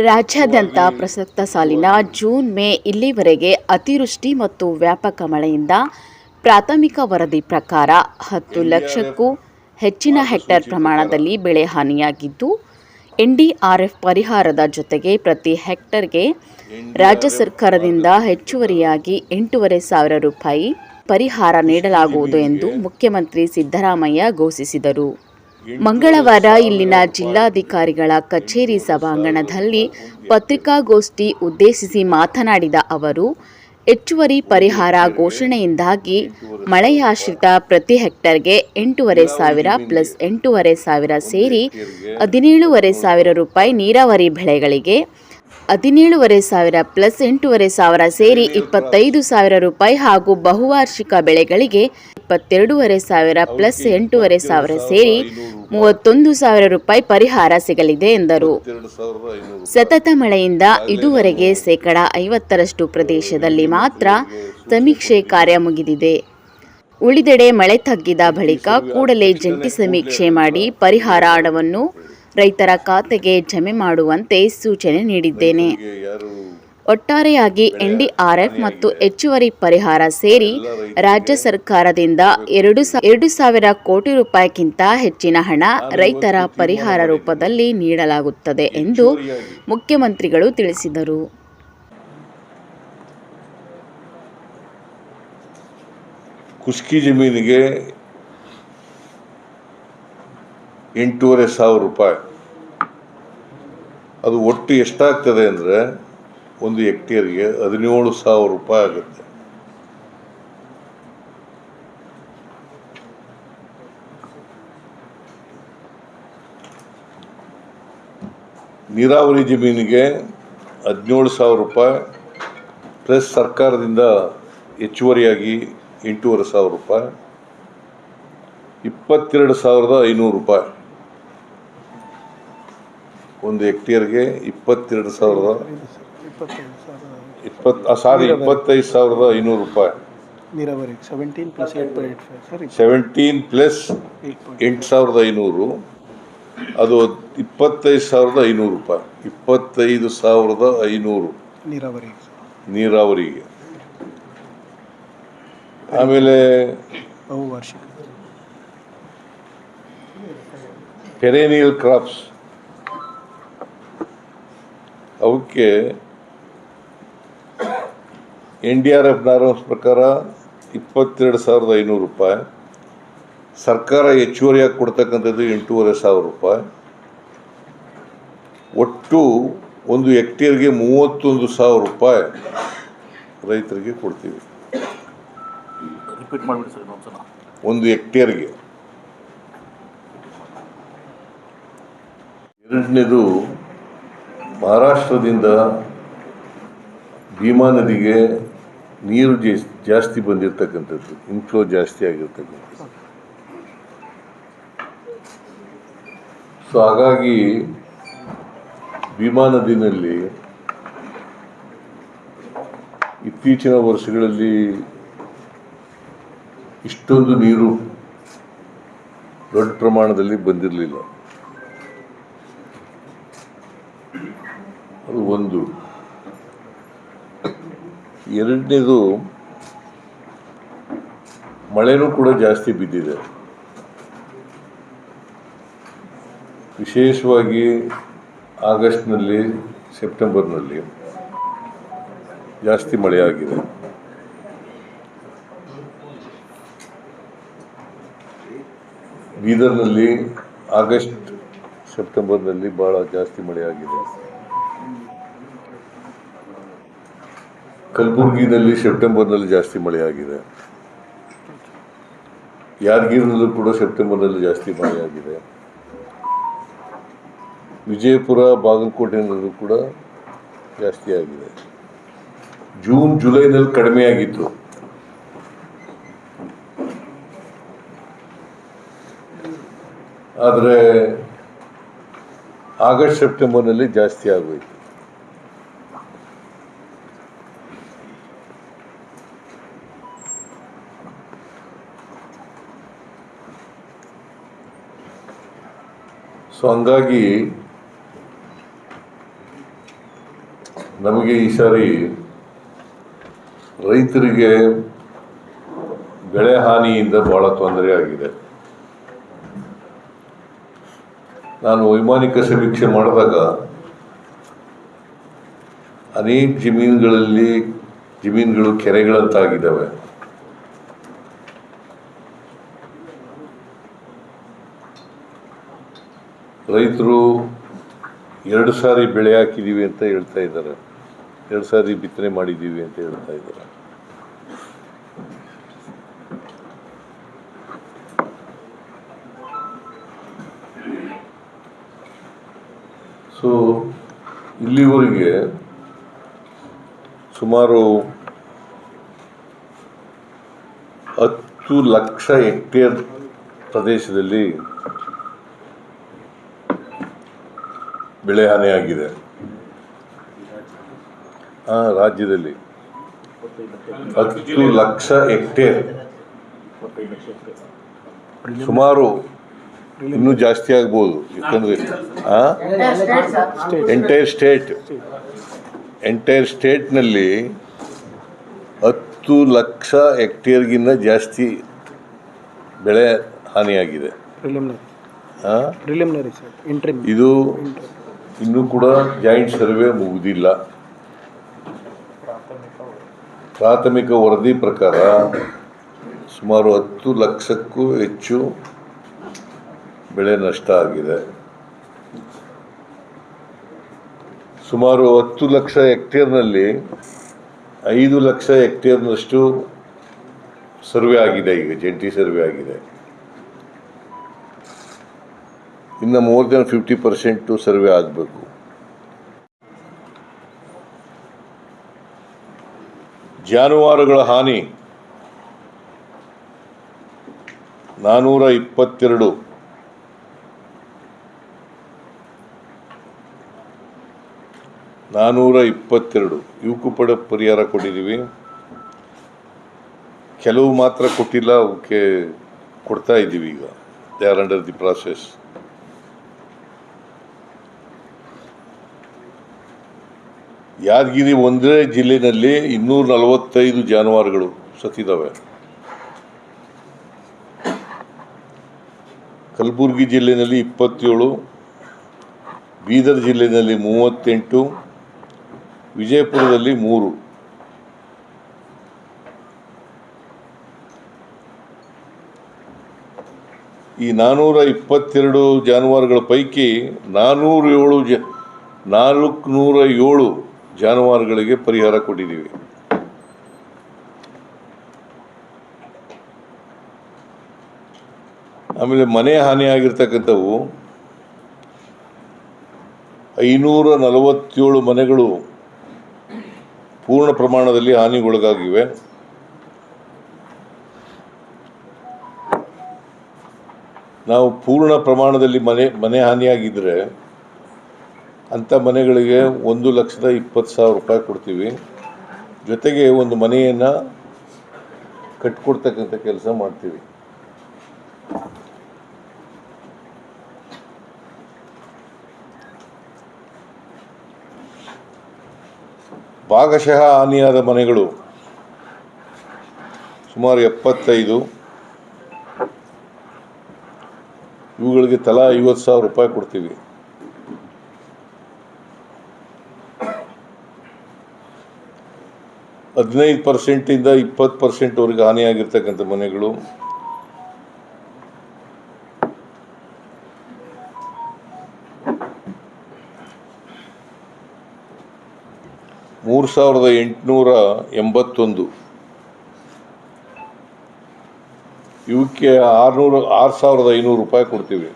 ರಾಜ್ಯಾದ್ಯಂತ ಪ್ರಸಕ್ತ ಸಾಲಿನ ಜೂನ್ ಮೇ ಇಲ್ಲಿವರೆಗೆ ಅತಿವೃಷ್ಟಿ ಮತ್ತು ವ್ಯಾಪಕ ಮಳೆಯಿಂದ ಪ್ರಾಥಮಿಕ ವರದಿ ಪ್ರಕಾರ 10 ಲಕ್ಷಕ್ಕೂ ಹೆಚ್ಚಿನ ಹೆಕ್ಟೇರ್ ಪ್ರಮಾಣದಲ್ಲಿ ಬೆಳೆ ಹಾನಿಯಾಗಿದ್ದು, ಎನ್ಡಿಆರ್ಎಫ್ ಪರಿಹಾರದ ಜೊತೆಗೆ ಪ್ರತಿ ಹೆಕ್ಟೇರ್ಗೆ ರಾಜ್ಯ ಸರ್ಕಾರದಿಂದ ಹೆಚ್ಚುವರಿಯಾಗಿ 8,500 ರೂಪಾಯಿ ಪರಿಹಾರ ನೀಡಲಾಗುವುದು ಎಂದು ಮುಖ್ಯಮಂತ್ರಿ ಸಿದ್ದರಾಮಯ್ಯ ಘೋಷಿಸಿದರು. ಮಂಗಳವಾರ ಇಲ್ಲಿನ ಜಿಲ್ಲಾಧಿಕಾರಿಗಳ ಕಚೇರಿ ಸಭಾಂಗಣದಲ್ಲಿ ಪತ್ರಿಕಾಗೋಷ್ಠಿ ಉದ್ದೇಶಿಸಿ ಮಾತನಾಡಿದ ಅವರು, ಹೆಚ್ಚುವರಿ ಪರಿಹಾರ ಘೋಷಣೆಯಿಂದಾಗಿ ಮಳೆಯಾಶ್ರಿತ ಪ್ರತಿ ಹೆಕ್ಟೇರ್ಗೆ 8,500 ಪ್ಲಸ್ 8,500 ಸೇರಿ 17,500 ರೂಪಾಯಿ, ನೀರಾವರಿ ಬೆಳೆಗಳಿಗೆ 17,500 ಪ್ಲಸ್ 8,500 ಸೇರಿ 25,000 ರೂಪಾಯಿ ಹಾಗೂ ಬಹುವಾರ್ಷಿಕ ಬೆಳೆಗಳಿಗೆ 22,500 ಪ್ಲಸ್ 8,500 ಸೇರಿ 31,000 ರೂಪಾಯಿ ಪರಿಹಾರ ಸಿಗಲಿದೆ ಎಂದರು. ಸತತ ಮಳೆಯಿಂದ ಇದುವರೆಗೆ 50% ಪ್ರದೇಶದಲ್ಲಿ ಮಾತ್ರ ಸಮೀಕ್ಷೆ ಕಾರ್ಯ ಮುಗಿದಿದೆ. ಉಳಿದೆಡೆ ಮಳೆ ತಗ್ಗಿದ ಬಳಿಕ ಕೂಡಲೇ ಜಂಟಿ ಸಮೀಕ್ಷೆ ಮಾಡಿ ಪರಿಹಾರ ಹಣವನ್ನು ರೈತರ ಖಾತೆಗೆ ಜಮೆ ಮಾಡುವಂತೆ ಸೂಚನೆ ನೀಡಿದ್ದೇನೆ. ಒಟ್ಟಾರೆಯಾಗಿ ಎನ್ಡಿಆರ್ಎಫ್ ಮತ್ತು ಹೆಚ್ಚುವರಿ ಪರಿಹಾರ ಸೇರಿ ರಾಜ್ಯ ಸರ್ಕಾರದಿಂದ 2,000 ಕೋಟಿ ರೂಪಾಯಿಗಿಂತ ಹೆಚ್ಚಿನ ಹಣ ರೈತರ ಪರಿಹಾರ ರೂಪದಲ್ಲಿ ನೀಡಲಾಗುತ್ತದೆ ಎಂದು ಮುಖ್ಯಮಂತ್ರಿಗಳು ತಿಳಿಸಿದರು. ಕುಸ್ಕಿ ಜಮೀನಿಗೆ 8,500 ರೂಪಾಯಿ, ಅದು ಒಟ್ಟು ಎಷ್ಟಾಗ್ತದೆ ಅಂದರೆ ಒಂದು ಹೆಕ್ಟೇರ್ಗೆ 17,000 ರೂಪಾಯಿ ಆಗುತ್ತೆ. ನೀರಾವರಿ ಜಮೀನಿಗೆ 17,000 ರೂಪಾಯಿ ಪ್ಲಸ್ ಸರ್ಕಾರದಿಂದ ಹೆಚ್ಚುವರಿಯಾಗಿ 8,500 ರೂಪಾಯಿ, 22,500 ರೂಪಾಯಿ ಒಂದು ಹೆಕ್ಟೇರ್ಗೆ. 25,500 ರೂಪಾಯಿ ನೀರಾವರಿ 17 ಪ್ಲಸ್ 8,500, ಅದು 25,500 ರೂಪಾಯಿ. 25,500 ನೀರಾವರಿಗೆ. ಆಮೇಲೆ ಬಹುವಾರ್ಷಿಕ ಪೆರೇನಿಯಲ್ ಕ್ರಾಪ್ಸ್ ಅವಕ್ಕೆ ಎನ್ಡಿಆರ್ಎಫ್ ನಾರ್ಮ್ಸ್ ಪ್ರಕಾರ 22,500 ರೂಪಾಯಿ, ಸರ್ಕಾರ ಹೆಚ್ಚುವರಿಯಾಗಿ ಕೊಡ್ತಕ್ಕಂಥದ್ದು 8,500 ರೂಪಾಯಿ. ಒಟ್ಟು ಒಂದು ಹೆಕ್ಟೇರ್ಗೆ 31,000 ರೂಪಾಯಿ ರೈತರಿಗೆ ಕೊಡ್ತೀವಿ. ರಿಪೀಟ್ ಮಾಡಿಬಿಡಿ ಸರ್ ಇನ್ನೊಂದ್ಸಲ. ಒಂದು ಹೆಕ್ಟೇರ್ಗೆ. ಎರಡನೇದು, ಮಹಾರಾಷ್ಟ್ರದಿಂದ ಭೀಮಾ ನದಿಗೆ ನೀರು ಜಾಸ್ತಿ ಬಂದಿರತಕ್ಕಂಥದ್ದು, ಇನ್ಫ್ಲೋ ಜಾಸ್ತಿ ಆಗಿರ್ತಕ್ಕಂಥದ್ದು. ಸೊ ಹಾಗಾಗಿ ಭೀಮಾ ನದಿನಲ್ಲಿ ಇತ್ತೀಚಿನ ವರ್ಷಗಳಲ್ಲಿ ಇಷ್ಟೊಂದು ನೀರು ದೊಡ್ಡ ಪ್ರಮಾಣದಲ್ಲಿ ಬಂದಿರಲಿಲ್ಲ. ಅದು ಒಂದು. ಎರಡನೇದು, ಮಳೆನೂ ಕೂಡ ಜಾಸ್ತಿ ಬಿದ್ದಿದೆ. ವಿಶೇಷವಾಗಿ ಆಗಸ್ಟ್ನಲ್ಲಿ, ಸೆಪ್ಟೆಂಬರ್ನಲ್ಲಿ ಜಾಸ್ತಿ ಮಳೆಯಾಗಿದೆ. ಬೀದರ್ನಲ್ಲಿ ಆಗಸ್ಟ್ ಸೆಪ್ಟೆಂಬರ್ನಲ್ಲಿ ಭಾಳ ಜಾಸ್ತಿ ಮಳೆಯಾಗಿದೆ. ಕಲಬುರಗಿನಲ್ಲಿ ಸೆಪ್ಟೆಂಬರ್ನಲ್ಲಿ ಜಾಸ್ತಿ ಮಳೆಯಾಗಿದೆ. ಯಾದಗಿರಿನಲ್ಲೂ ಕೂಡ ಸೆಪ್ಟೆಂಬರ್ನಲ್ಲಿ ಜಾಸ್ತಿ ಮಳೆಯಾಗಿದೆ. ವಿಜಯಪುರ, ಬಾಗಲಕೋಟೆನಲ್ಲೂ ಕೂಡ ಜಾಸ್ತಿ ಆಗಿದೆ. ಜೂನ್ ಜುಲೈನಲ್ಲಿ ಕಡಿಮೆಯಾಗಿತ್ತು. ಆದರೆ ಆಗಸ್ಟ್ ಸೆಪ್ಟೆಂಬರ್ನಲ್ಲಿ ಜಾಸ್ತಿ ಆಗೋಯ್ತು. ಸೊ ಹಂಗಾಗಿ ನಮಗೆ ಈ ಸಾರಿ ರೈತರಿಗೆ ಬೆಳೆ ಹಾನಿಯಿಂದ ಬಹಳ ತೊಂದರೆ ಆಗಿದೆ. ನಾನು ವೈಮಾನಿಕ ಸಮೀಕ್ಷೆ ಮಾಡಿದಾಗ ಅನೇಕ ಜಮೀನುಗಳು ಕೆರೆಗಳಂತಾಗಿದ್ದಾವೆ. ರೈತರು 2 ಸಾರಿ ಬೆಳೆ ಹಾಕಿದ್ದೀವಿ ಅಂತ ಹೇಳ್ತಾ ಇದ್ದಾರೆ, 2 ಸಾರಿ ಬಿತ್ತನೆ ಮಾಡಿದ್ದೀವಿ ಅಂತ ಹೇಳ್ತಾ ಇದ್ದಾರೆ. ಸೊ ಇಲ್ಲಿವರೆಗೆ ಸುಮಾರು 10 ಲಕ್ಷ ಹೆಕ್ಟೇರ್ ಪ್ರದೇಶದಲ್ಲಿ ಬೆಳೆ ಹಾನಿಯಾಗಿದೆ. ರಾಜ್ಯದಲ್ಲಿ 10 ಲಕ್ಷ ಹೆಕ್ಟೇರ್, ಸುಮಾರು ಇನ್ನೂ ಜಾಸ್ತಿ ಆಗ್ಬೋದು. ಯಾಕಂದರೆ ಎಂಟೈರ್ ಸ್ಟೇಟ್ನಲ್ಲಿ 10 ಲಕ್ಷ ಹೆಕ್ಟೇರ್ಗಿಂತ ಜಾಸ್ತಿ ಬೆಳೆ ಹಾನಿಯಾಗಿದೆ. ಇದು ಇನ್ನೂ ಕೂಡ ಜಾಯಿಂಟ್ ಸರ್ವೆ ಮುಗಿದಿಲ್ಲ. ಪ್ರಾಥಮಿಕ ವರದಿ ಪ್ರಕಾರ ಸುಮಾರು 10 ಲಕ್ಷಕ್ಕೂ ಹೆಚ್ಚು ಬೆಳೆ ನಷ್ಟ ಆಗಿದೆ. ಸುಮಾರು 10 ಲಕ್ಷ ಹೆಕ್ಟೇರ್ನಲ್ಲಿ 5 ಲಕ್ಷ ಹೆಕ್ಟೇರ್ನಷ್ಟು ಸರ್ವೆ ಆಗಿದೆ, ಈಗ ಜಂಟಿ ಸರ್ವೆ ಆಗಿದೆ. ಇನ್ನು ಮೋರ್ ದೆನ್ 50% ಸರ್ವೆ ಆಗಬೇಕು. ಜಾನುವಾರುಗಳ ಹಾನಿ 422. ಇವಕ್ಕೂ ಪರಿಹಾರ ಕೊಟ್ಟಿದ್ದೀವಿ. ಕೆಲವು ಮಾತ್ರ ಕೊಟ್ಟಿಲ್ಲ, ಅವಕ್ಕೆ ಕೊಡ್ತಾ ಇದ್ದೀವಿ. ಈಗ they are under the process. Yadgir ಒಂದೇ ಜಿಲ್ಲೆಯಲ್ಲಿ 245 ಜಾನುವಾರುಗಳು ಸತ್ತಿದ್ದಾವೆ. ಕಲಬುರಗಿ ಜಿಲ್ಲೆಯಲ್ಲಿ 27, ಬೀದರ್ ಜಿಲ್ಲೆಯಲ್ಲಿ 38, ವಿಜಯಪುರದಲ್ಲಿ 3. ಈ 422 ಜಾನುವಾರುಗಳ ಪೈಕಿ 407 ಜಾನುವಾರುಗಳಿಗೆ ಪರಿಹಾರ ಕೊಟ್ಟಿದ್ದೀವಿ. ಆಮೇಲೆ ಮನೆ ಹಾನಿಯಾಗಿರ್ತಕ್ಕಂಥವು 547 ಮನೆಗಳು ಪೂರ್ಣ ಪ್ರಮಾಣದಲ್ಲಿ ಹಾನಿಗೊಳಗಾಗಿವೆ. ನಾವು ಪೂರ್ಣ ಪ್ರಮಾಣದಲ್ಲಿ ಮನೆ ಹಾನಿಯಾಗಿದ್ದರೆ ಅಂಥ ಮನೆಗಳಿಗೆ 1,20,000 ರೂಪಾಯಿ ಕೊಡ್ತೀವಿ. ಜೊತೆಗೆ ಒಂದು ಮನೆಯನ್ನು ಕಟ್ಕೊಡ್ತಕ್ಕಂಥ ಕೆಲಸ ಮಾಡ್ತೀವಿ. ಭಾಗಶಃ ಹಾನಿಯಾದ ಮನೆಗಳು ಸುಮಾರು 75. ಇವುಗಳಿಗೆ ತಲಾ 50,000 ರೂಪಾಯಿ ಕೊಡ್ತೀವಿ. ಇಂದ 20% ಹಾನಿಯಾಗಿರ್ತಕ್ಕಂಥ ಮನೆಗಳು 3,881. ಇವಕ್ಕೆ 6,500 ರೂಪಾಯಿ ಕೊಡ್ತೀವಿ.